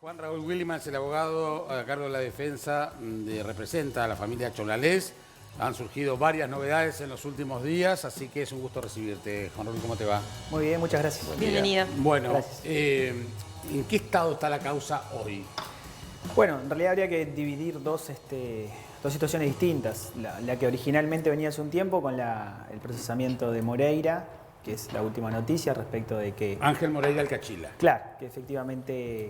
Juan Raúl Willimans, el abogado a cargo de la defensa, representa a la familia Cholalés. Han surgido varias novedades en los últimos días, así que es un gusto recibirte. Juan Raúl, ¿cómo te va? Muy bien, muchas gracias. Bienvenido. Bueno, Gracias. ¿en qué estado está la causa hoy? Bueno, en realidad habría que dividir dos situaciones distintas. La que originalmente venía hace un tiempo con el procesamiento de Moreira, que es la última noticia respecto de que... Ángel Moreira Alcachila. Claro, que efectivamente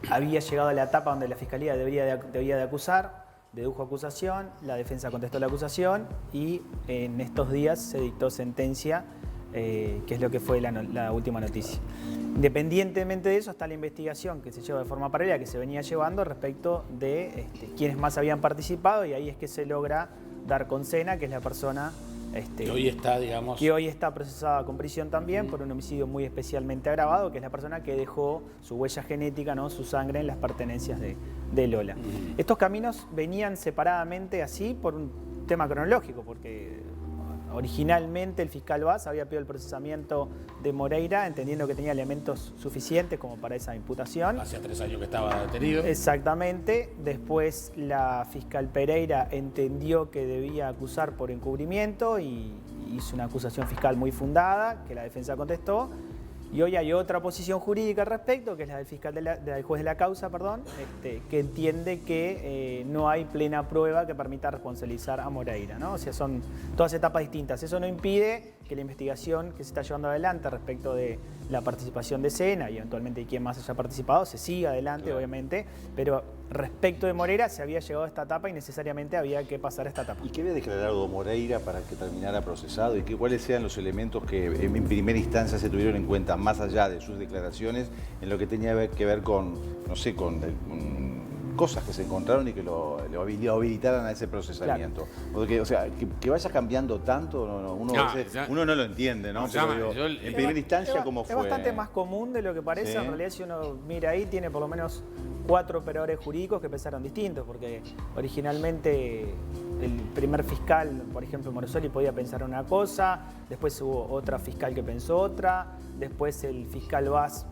había llegado a la etapa donde la Fiscalía debía de acusar, dedujo acusación, la defensa contestó la acusación y en estos días se dictó sentencia, que es lo que fue la última noticia. Independientemente de eso está la investigación que se lleva de forma paralela, que se venía llevando respecto de quiénes más habían participado, y ahí es que se logra dar con Sena, que es la persona... que hoy está, digamos... Que hoy está procesada con prisión también por un homicidio muy especialmente agravado, que es la persona que dejó su huella genética, ¿no?, su sangre en las pertenencias de Lola. Estos caminos venían separadamente así por un tema cronológico, porque originalmente el fiscal Vaz había pedido el procesamiento de Moreira, entendiendo que tenía elementos suficientes como para esa imputación. Hacía 3 años que estaba detenido. Exactamente. Después la fiscal Pereira entendió que debía acusar por encubrimiento y hizo una acusación fiscal muy fundada, que la defensa contestó. Y hoy hay otra posición jurídica al respecto, que es la del fiscal del juez de la causa, perdón, que entiende que no hay plena prueba que permita responsabilizar a Moreira, ¿no? O sea, son todas etapas distintas. Eso no impide que la investigación que se está llevando adelante respecto de la participación de Sena y eventualmente de quién más haya participado se siga adelante, claro, obviamente, pero respecto de Moreira se había llegado a esta etapa y necesariamente había que pasar a esta etapa. ¿Y qué había declarado Moreira para que terminara procesado? ¿Y cuáles eran los elementos que en primera instancia se tuvieron en cuenta, más allá de sus declaraciones, en lo que tenía que ver con, no sé, con cosas que se encontraron y que lo habilitaran a ese procesamiento? Claro. Porque, o sea, que vaya cambiando tanto, uno no lo entiende, ¿no? Pero digo, en primera instancia, ¿cómo fue? Es bastante más común de lo que parece. ¿Sí? En realidad, si uno mira ahí, tiene por lo menos 4 operadores jurídicos que pensaron distintos, porque originalmente el primer fiscal, por ejemplo, Morosoli, podía pensar una cosa, después hubo otra fiscal que pensó otra, después el fiscal Vaz,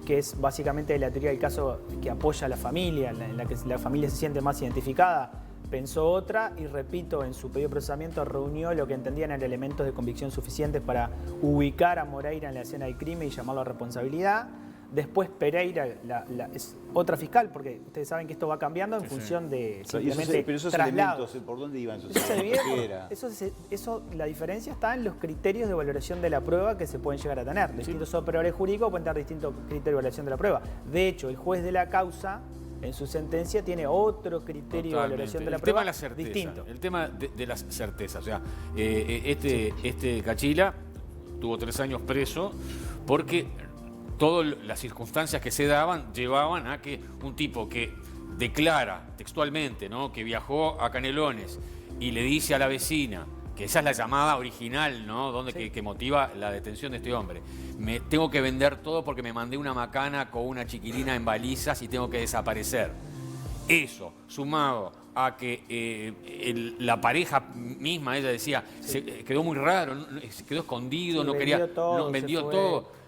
que es básicamente la teoría del caso que apoya a la familia, en la que la familia se siente más identificada, pensó otra y, repito, en su pedido de procesamiento reunió lo que entendían eran elementos de convicción suficientes para ubicar a Moreira en la escena del crimen y llamarlo a responsabilidad. Después Pereira es otra fiscal, porque ustedes saben que esto va cambiando en función de simplemente pero esos traslados. Elementos, ¿por dónde iban esos Eso, la diferencia está en los criterios de valoración de la prueba que se pueden llegar a tener. Distintos operadores jurídicos pueden tener distintos criterios de valoración de la prueba. De hecho, el juez de la causa, en su sentencia, tiene otro criterio de valoración de la prueba distinto. El tema de las certezas. O sea, este Cachila tuvo 3 años preso porque todas las circunstancias que se daban llevaban a que un tipo que declara textualmente, ¿no?, que viajó a Canelones y le dice a la vecina que esa es la llamada original, ¿no?, que motiva la detención de este hombre. Me tengo que vender todo porque me mandé una macana con una chiquilina en balizas y tengo que desaparecer. Eso, sumado a que la pareja misma, ella decía, quedó muy raro, quedó escondido, no quería, vendió todo.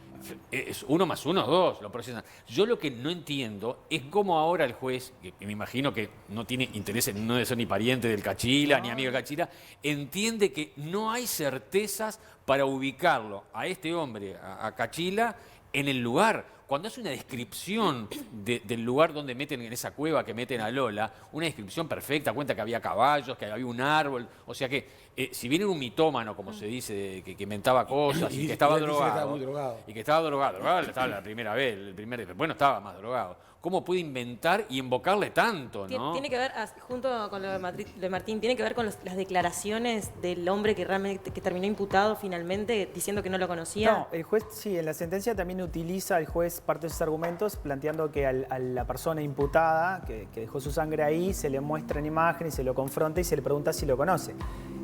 Es 1 más 1 es 2, lo procesan. Yo lo que no entiendo es cómo ahora el juez, que me imagino que no tiene interés, no debe ser ni pariente del Cachila, ni amigo del Cachila, entiende que no hay certezas para ubicarlo a este hombre, a Cachila, en el lugar. Cuando hace una descripción del lugar donde meten, en esa cueva que meten a Lola, una descripción perfecta, cuenta que había caballos, que había un árbol, o sea que si viene un mitómano, como se dice, que inventaba cosas y que estaba drogado, y que estaba drogado, estaba la primera vez, bueno, estaba más drogado. ¿Cómo puede inventar y invocarle tanto, no? Tiene que ver, junto con lo de Martín, tiene que ver con las declaraciones del hombre que realmente terminó imputado finalmente, diciendo que no lo conocía. No, el juez, sí, en la sentencia también utiliza el juez parte de sus argumentos, planteando que a la persona imputada, que dejó su sangre ahí, se le muestra en imagen y se lo confronta y se le pregunta si lo conoce.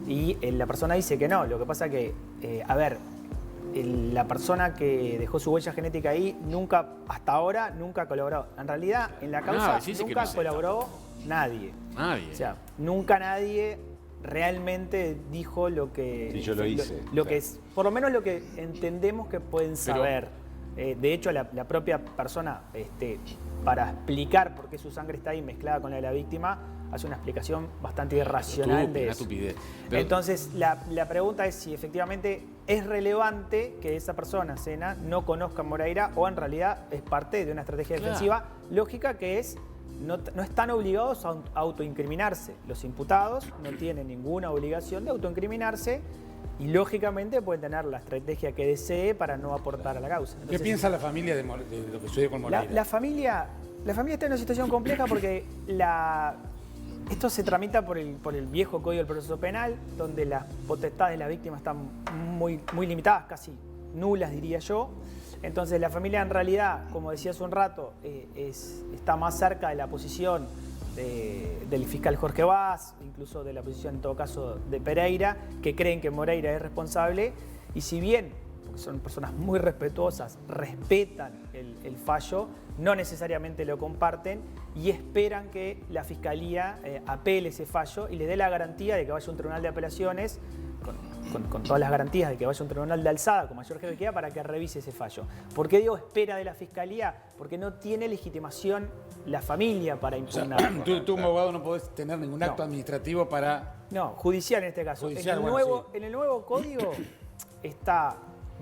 Y la persona dice que no. Lo que pasa que, la persona que dejó su huella genética ahí hasta ahora nunca colaboró. En realidad, en la causa nunca colaboró nadie. Nadie. O sea, nunca nadie realmente dijo lo que... Sí, yo lo hice. Lo que es, por lo menos lo que entendemos que pueden saber. De hecho, la propia persona, para explicar por qué su sangre está ahí mezclada con la de la víctima, hace una explicación bastante irracional de eso. Estupidez. Entonces, la pregunta es si efectivamente es relevante que esa persona, Sena, no conozca a Moreira o en realidad es parte de una estrategia defensiva lógica que es no están obligados a autoincriminarse. Los imputados no tienen ninguna obligación de autoincriminarse y lógicamente pueden tener la estrategia que desee para no aportar a la causa. Entonces, ¿qué piensa la familia de lo que sucedió con Moreira? La familia está en una situación compleja porque esto se tramita por el viejo Código del Proceso Penal, donde las potestades de la víctima están muy, muy limitadas, casi nulas diría yo. Entonces la familia en realidad, como decía hace un rato, está más cerca de la posición del fiscal Jorge Vaz, incluso de la posición en todo caso de Pereira, que creen que Moreira es responsable. Y si bien, porque son personas muy respetuosas, respetan el fallo, no necesariamente lo comparten y esperan que la Fiscalía apele ese fallo y le dé la garantía de que vaya a un tribunal de apelaciones con todas las garantías de que vaya a un tribunal de alzada con mayor jerarquía para que revise ese fallo. ¿Por qué digo espera de la Fiscalía? Porque no tiene legitimación la familia para impugnar. O sea, tú como abogado no podés tener ningún acto administrativo para... No, judicial en este caso. Judicial, en el nuevo código está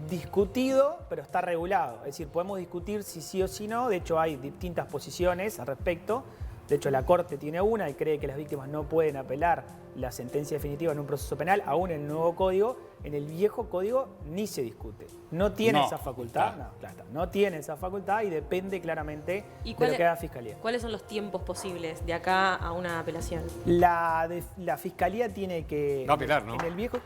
discutido, pero está regulado. Es decir, podemos discutir si sí o si no. De hecho, hay distintas posiciones al respecto. De hecho, la Corte tiene una y cree que las víctimas no pueden apelar la sentencia definitiva en un proceso penal, aún en el nuevo código. En el viejo código ni se discute. No tiene esa facultad. No tiene esa facultad y depende claramente de lo que haga la Fiscalía. ¿Cuáles son los tiempos posibles de acá a una apelación? La Fiscalía tiene que... No apelar, ¿no? En el viejo...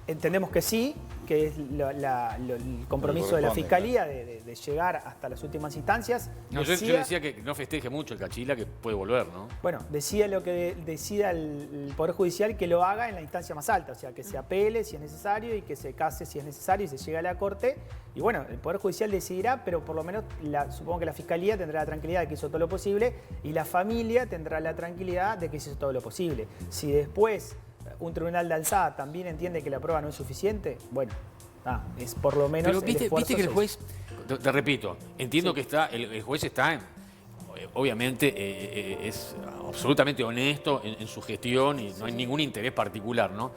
Entendemos que sí, que es el compromiso de la Fiscalía de llegar hasta las últimas instancias. No, yo decía que no festeje mucho el Cachila, que puede volver, ¿no? Bueno, decida lo que decida el Poder Judicial, que lo haga en la instancia más alta, o sea, que se apele si es necesario y que se case si es necesario y se llegue a la Corte. Y bueno, el Poder Judicial decidirá, pero por lo menos supongo que la Fiscalía tendrá la tranquilidad de que hizo todo lo posible y la familia tendrá la tranquilidad de que hizo todo lo posible. Si después un tribunal de alzada también entiende que la prueba no es suficiente, bueno, es por lo menos. Pero viste que el juez, te repito, entiendo que el juez está, obviamente, es absolutamente honesto en su gestión y no hay ningún interés particular, ¿no?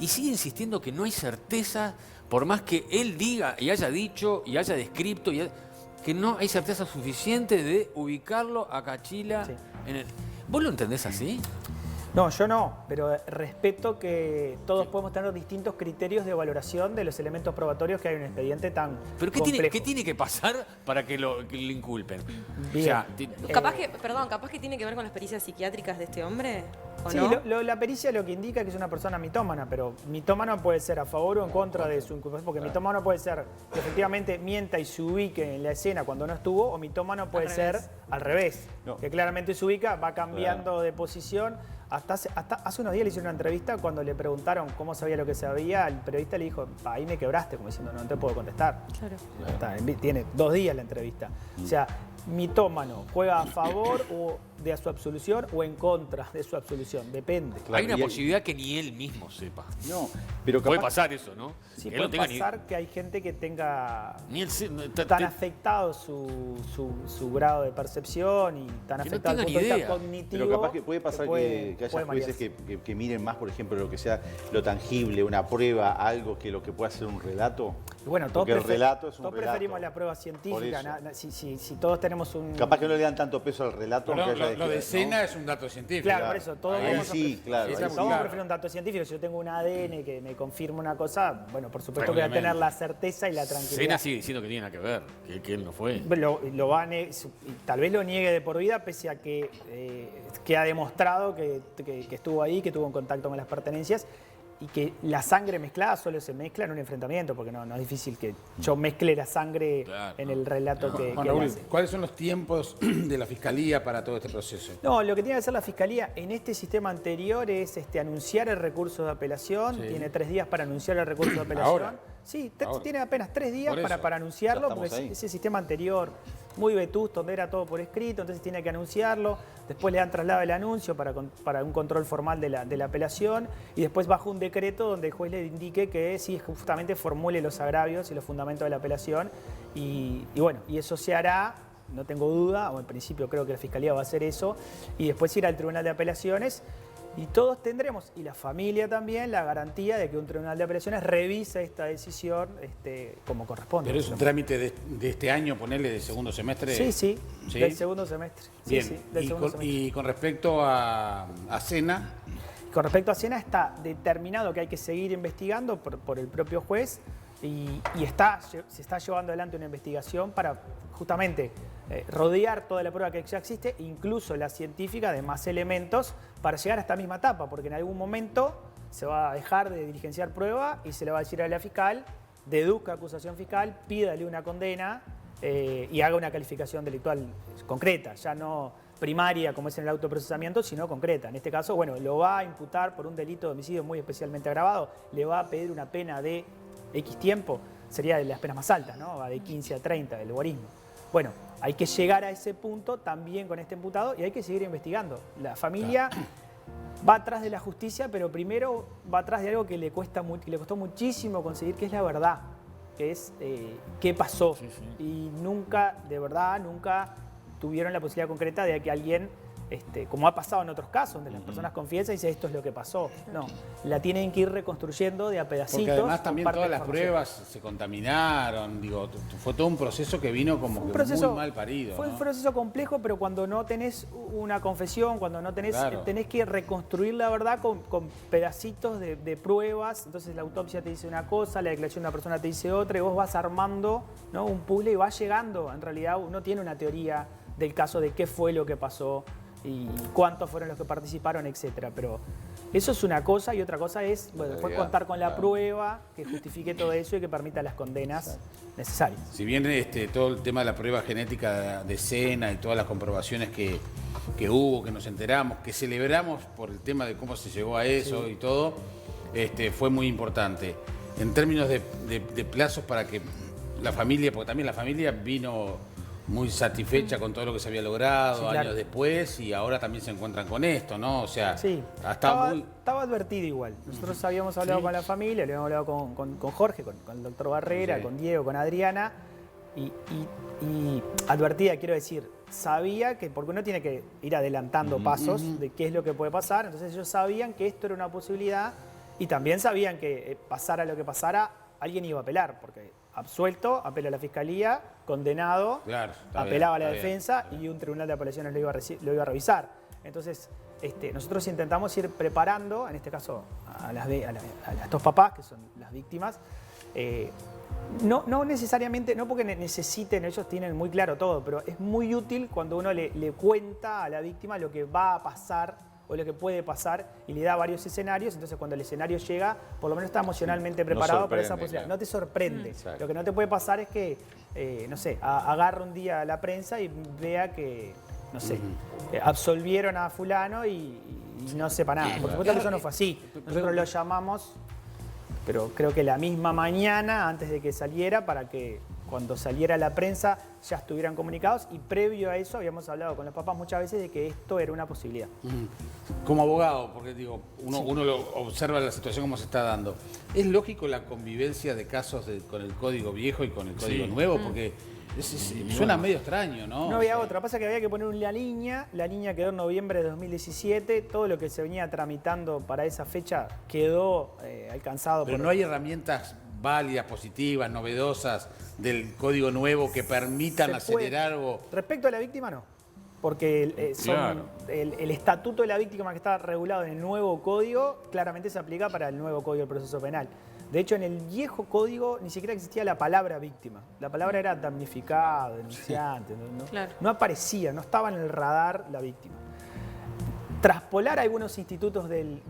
Y sigue insistiendo que no hay certeza, por más que él diga y haya dicho y haya descrito, que no hay certeza suficiente de ubicarlo a Cachila en el... ¿Vos lo entendés así? No, yo no, pero respeto que todos podemos tener distintos criterios de valoración de los elementos probatorios que hay en un expediente tan ¿Pero complejo. qué tiene que pasar para que lo inculpen? Bien. O sea, Capaz que tiene que ver con las pericias psiquiátricas de este hombre, ¿o sí, no? la pericia lo que indica que es una persona mitómana, pero mitómano puede ser a favor o en contra de su inculpación, porque mitómano puede ser que efectivamente mienta y se ubique en la escena cuando no estuvo, o mitómano puede ser al revés, que claramente se ubica, va cambiando de posición. Hasta hace unos días le hicieron una entrevista cuando le preguntaron cómo sabía lo que sabía, el periodista le dijo, ahí me quebraste, como diciendo, no te puedo contestar. Claro. Tiene 2 días la entrevista. O sea, mitómano juega a favor de su absolución o en contra de su absolución, depende. Claro, hay una posibilidad que ni él mismo sepa. No, pero puede pasar eso, ¿no? Sí, puede pasar que hay gente que tenga tan afectado su grado de percepción y tan afectado el punto de vista cognitivo. Pero capaz que puede pasar que haya jueces que miren más, por ejemplo, lo que sea lo tangible, una prueba, algo que lo que pueda ser un relato. Y bueno, porque el relato es un relato. Preferimos la prueba científica. Si todos tenemos un... Capaz que no le dan tanto peso al relato. Lo de Sena es un dato científico. Claro, por eso. Todos vamos prefieren un dato científico. Si yo tengo un ADN que me confirma una cosa, bueno, por supuesto que voy a tener la certeza y la tranquilidad. Sena sigue diciendo que tiene nada que ver, que él no fue. Tal vez lo niegue de por vida, pese a que ha demostrado que estuvo ahí, que tuvo un contacto con las pertenencias y que la sangre mezclada solo se mezcla en un enfrentamiento, porque no es difícil que yo mezcle la sangre en el relato que hace. ¿Cuáles son los tiempos de la Fiscalía para todo este proceso? No, lo que tiene que hacer la Fiscalía en este sistema anterior es anunciar el recurso de apelación. Tiene 3 días para anunciar el recurso de apelación. ¿Ahora? Sí, Ahora. tiene apenas 3 días Por eso. para anunciarlo, Ya porque estamos ahí. ese sistema anterior, muy vetusto, donde era todo por escrito, entonces tiene que anunciarlo, después le dan traslado el anuncio para un control formal de la apelación, y después baja un decreto donde el juez le indique que sí, justamente formule los agravios y los fundamentos de la apelación, y bueno, y eso se hará, no tengo duda, o en principio creo que la Fiscalía va a hacer eso, y después ir al Tribunal de Apelaciones. Y todos tendremos, y la familia también, la garantía de que un tribunal de apelaciones revise esta decisión como corresponde. Pero es un trámite de este año, ponerle de segundo semestre. Sí, sí, ¿Sí? del segundo semestre. Bien. Sí, sí, del segundo semestre. Y con respecto a Sena, Con respecto a Sena, está determinado que hay que seguir investigando por el propio juez y se está llevando adelante una investigación para justamente rodear toda la prueba que ya existe, incluso la científica, de más elementos para llegar a esta misma etapa, porque en algún momento se va a dejar de diligenciar prueba y se le va a decir a la fiscal, deduzca acusación fiscal, pídale una condena y haga una calificación delictual concreta, ya no primaria como es en el autoprocesamiento, sino concreta. En este caso, bueno, lo va a imputar por un delito de homicidio muy especialmente agravado, le va a pedir una pena de X tiempo, sería de las penas más altas, ¿no? Va de 15 a 30 del guarismo. Bueno, hay que llegar a ese punto también con este imputado y hay que seguir investigando. La familia va atrás de la justicia, pero primero va atrás de algo que le costó muchísimo conseguir, que es la verdad, que es qué pasó. Sí, sí. Y nunca, de verdad, nunca tuvieron la posibilidad concreta de que alguien, como ha pasado en otros casos, donde las personas confiesan y dicen esto es lo que pasó. No, la tienen que ir reconstruyendo de a pedacitos. porque además con también parte todas de las información. pruebas se contaminaron, digo, fue todo un proceso que vino como Un que proceso, muy mal parido. fue ¿no? un proceso complejo, pero cuando no tenés una confesión, cuando no tenés, Claro. tenés que reconstruir la verdad con pedacitos de pruebas. Entonces la autopsia te dice una cosa, la declaración de una persona te dice otra, y vos vas armando, ¿no?, un puzzle y vas llegando. En realidad uno tiene una teoría del caso de qué fue lo que pasó y cuántos fueron los que participaron, etcétera. Pero eso es una cosa, y otra cosa es, bueno, después realidad, contar con la claro. prueba que justifique todo eso y que permita las condenas necesarias. Si bien todo el tema de la prueba genética de Sena y todas las comprobaciones que hubo, que nos enteramos, que celebramos por el tema de cómo se llegó a eso y todo, fue muy importante. En términos de plazos para que la familia, porque también la familia vino muy satisfecha con todo lo que se había logrado Sí, claro. años después, y ahora también se encuentran con esto, ¿no? O sea, Sí, estaba advertido igual. Nosotros habíamos hablado con la familia, le habíamos hablado con Jorge, con el doctor Barrera, Sí. con Diego, con Adriana, y advertida, quiero decir, sabía que, porque uno tiene que ir adelantando pasos de qué es lo que puede pasar, entonces ellos sabían que esto era una posibilidad y también sabían que pasara lo que pasara, alguien iba a apelar, porque absuelto, apela a la fiscalía, condenado, Claro, está apelaba bien, a la está bien, defensa está bien. y un tribunal de apelaciones lo iba a revisar. Entonces, nosotros intentamos ir preparando, en este caso a estos papás, que son las víctimas, no necesariamente, no porque necesiten, ellos tienen muy claro todo, pero es muy útil cuando uno le cuenta a la víctima lo que va a pasar o lo que puede pasar y le da varios escenarios. Entonces cuando el escenario llega, por lo menos está emocionalmente preparado para esa sorprende, posibilidad. claro. No te sorprende. Exacto. Lo que no te puede pasar es que, no sé, agarra un día la prensa y vea que, no sé, absolvieron a fulano y no sepa nada. Por supuesto que eso no fue así. Nosotros lo llamamos, pero creo que la misma mañana, antes de que saliera, para que cuando saliera la prensa ya estuvieran comunicados, y previo a eso habíamos hablado con los papás muchas veces de que esto era una posibilidad. Como abogado, porque digo, uno lo observa la situación como se está dando. ¿Es lógico la convivencia de casos con el código viejo y con el código nuevo? Porque suena medio extraño, ¿no? No había O sea, otra, pasa que había que poner una línea, la línea quedó en noviembre de 2017, todo lo que se venía tramitando para esa fecha quedó alcanzado. Pero no hay herramientas válidas, positivas, novedosas del código nuevo que permitan Se puede. acelerar o... Respecto a la víctima, no. Porque Claro. el estatuto de la víctima, que está regulado en el nuevo código, claramente se aplica para el nuevo código del proceso penal. De hecho, en el viejo código ni siquiera existía la palabra víctima. La palabra era damnificado, denunciante. Claro. No aparecía, no estaba en el radar la víctima. Traspolar algunos institutos del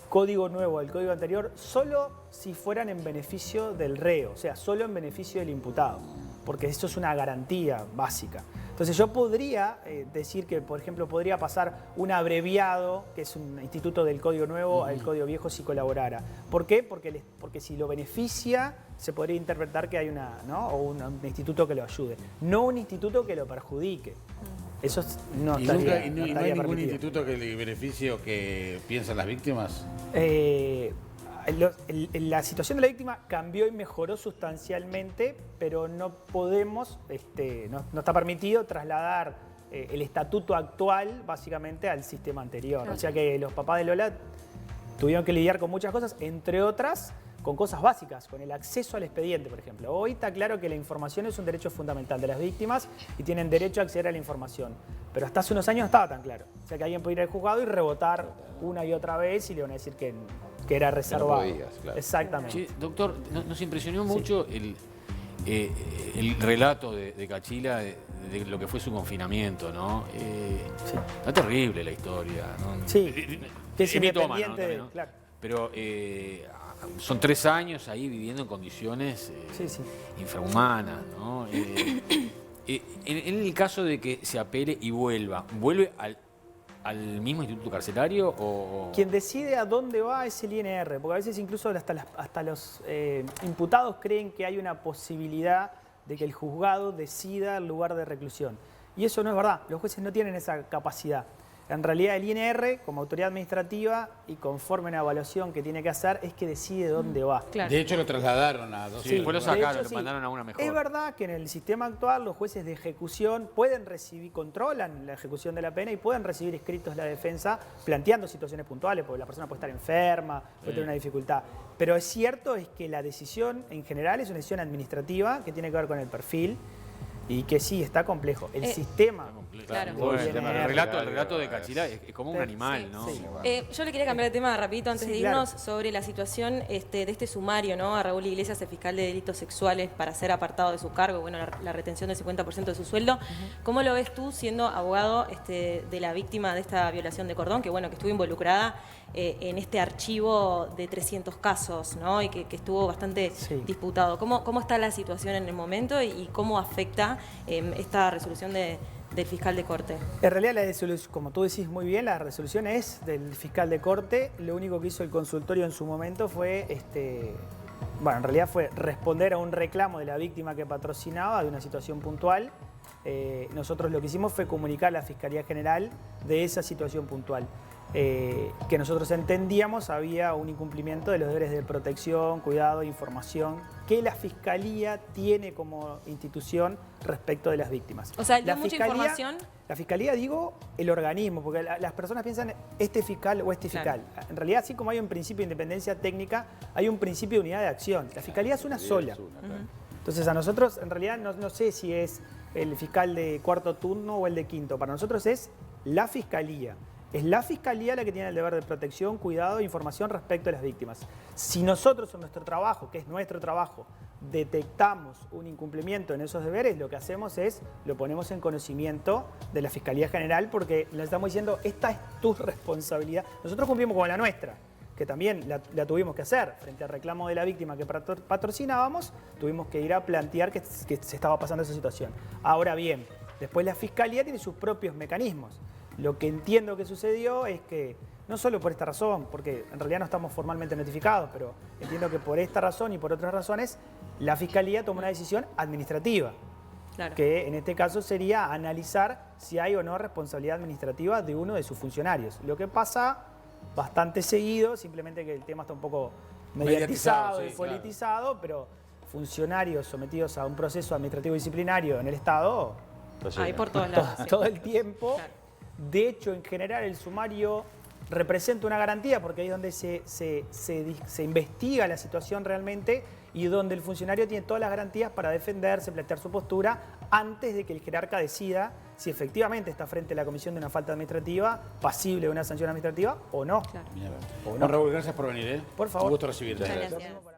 código nuevo, del código anterior, solo si fueran en beneficio del reo, o sea, solo en beneficio del imputado, porque eso es una garantía básica. Entonces yo podría decir que, por ejemplo, podría pasar un abreviado, que es un instituto del Código Nuevo, al Código Viejo si colaborara. ¿Por qué? Porque si lo beneficia, se podría interpretar que hay un instituto que lo ayude, no un instituto que lo perjudique. Eso no estaría, no hay ningún instituto que le beneficie o que piensen las víctimas. La situación de la víctima cambió y mejoró sustancialmente, pero no podemos, no está permitido trasladar el estatuto actual básicamente al sistema anterior. Claro. O sea que los papás de Lola tuvieron que lidiar con muchas cosas, entre otras con cosas básicas, con el acceso al expediente, por ejemplo. Hoy está claro que la información es un derecho fundamental de las víctimas y tienen derecho a acceder a la información. Pero hasta hace unos años no estaba tan claro. O sea que alguien puede ir al juzgado y rebotar una y otra vez y le van a decir que era reservado. Que no podías, claro. Exactamente. Sí, doctor, nos impresionó mucho el relato de Cachila de lo que fue su confinamiento, ¿no? Está terrible la historia, ¿no? Sí, que es mitómano, independiente también, ¿no? claro. Pero son 3 años ahí viviendo en condiciones infrahumanas, ¿no? En el caso de que se apele y ¿vuelve al mismo instituto carcelario o...? Quien decide a dónde va es el INR, porque a veces incluso hasta los imputados creen que hay una posibilidad de que el juzgado decida el lugar de reclusión. Y eso no es verdad, los jueces no tienen esa capacidad. En realidad el INR, como autoridad administrativa y conforme a una evaluación que tiene que hacer, es que decide dónde va. Claro. De hecho lo trasladaron a dos. Sí, después lo sacaron, hecho, lo mandaron a una mejor. Es verdad que en el sistema actual los jueces de ejecución pueden recibir, controlan la ejecución de la pena y pueden recibir escritos de la defensa planteando situaciones puntuales, porque la persona puede estar enferma, puede tener una dificultad. Pero es cierto es que la decisión en general es una decisión administrativa que tiene que ver con el perfil. Y que sí, está complejo. El sistema... Claro. Bueno, el relato de Cachila es como un animal, ¿no? Sí. Yo le quería cambiar de tema rapidito antes de irnos claro. sobre la situación de este sumario, ¿no? A Raúl Iglesias, el fiscal de delitos sexuales, para ser apartado de su cargo, bueno, la retención del 50% de su sueldo. ¿Cómo lo ves tú siendo abogado de la víctima de esta violación de cordón, que bueno, que estuvo involucrada en este archivo de 300 casos, ¿no? Y que estuvo bastante disputado? ¿Cómo está la situación en el momento y cómo afecta esta resolución del fiscal de corte? En realidad, como tú decís muy bien, la resolución es del fiscal de corte. Lo único que hizo el consultorio en su momento fue, en realidad fue responder a un reclamo de la víctima que patrocinaba de una situación puntual. Nosotros lo que hicimos fue comunicar a la Fiscalía General de esa situación puntual. Que nosotros entendíamos había un incumplimiento de los deberes de protección, cuidado e información que la Fiscalía tiene como institución respecto de las víctimas. O sea, ¿dio mucha información? La Fiscalía, digo, el organismo, porque las personas piensan este fiscal o este fiscal. Claro. En realidad, así como hay un principio de independencia técnica, hay un principio de unidad de acción. La Fiscalía es una sola. Entonces, a nosotros, en realidad, no sé si es el fiscal de cuarto turno o el de quinto. Para nosotros es la Fiscalía. Es la Fiscalía la que tiene el deber de protección, cuidado e información respecto a las víctimas. Si nosotros en nuestro trabajo, que es nuestro trabajo, detectamos un incumplimiento en esos deberes, lo que hacemos es, lo ponemos en conocimiento de la Fiscalía General porque le estamos diciendo, esta es tu responsabilidad. Nosotros cumplimos con la nuestra, que también la tuvimos que hacer. Frente al reclamo de la víctima que patrocinábamos, tuvimos que ir a plantear que se estaba pasando esa situación. Ahora bien, después la Fiscalía tiene sus propios mecanismos. Lo que entiendo que sucedió es que, no solo por esta razón, porque en realidad no estamos formalmente notificados, pero entiendo que por esta razón y por otras razones, la Fiscalía tomó una decisión administrativa. Claro. Que en este caso sería analizar si hay o no responsabilidad administrativa de uno de sus funcionarios. Lo que pasa bastante seguido, simplemente que el tema está un poco mediatizado y politizado, claro. Pero funcionarios sometidos a un proceso administrativo disciplinario en el Estado, ahí por todos lados, todo el tiempo. Claro. De hecho, en general, el sumario representa una garantía porque ahí es donde se investiga la situación realmente y donde el funcionario tiene todas las garantías para defenderse, plantear su postura antes de que el jerarca decida si efectivamente está frente a la comisión de una falta administrativa, pasible de una sanción administrativa o no. Claro. Raúl, gracias por venir. Por favor. Un gusto recibirte. Muchas gracias.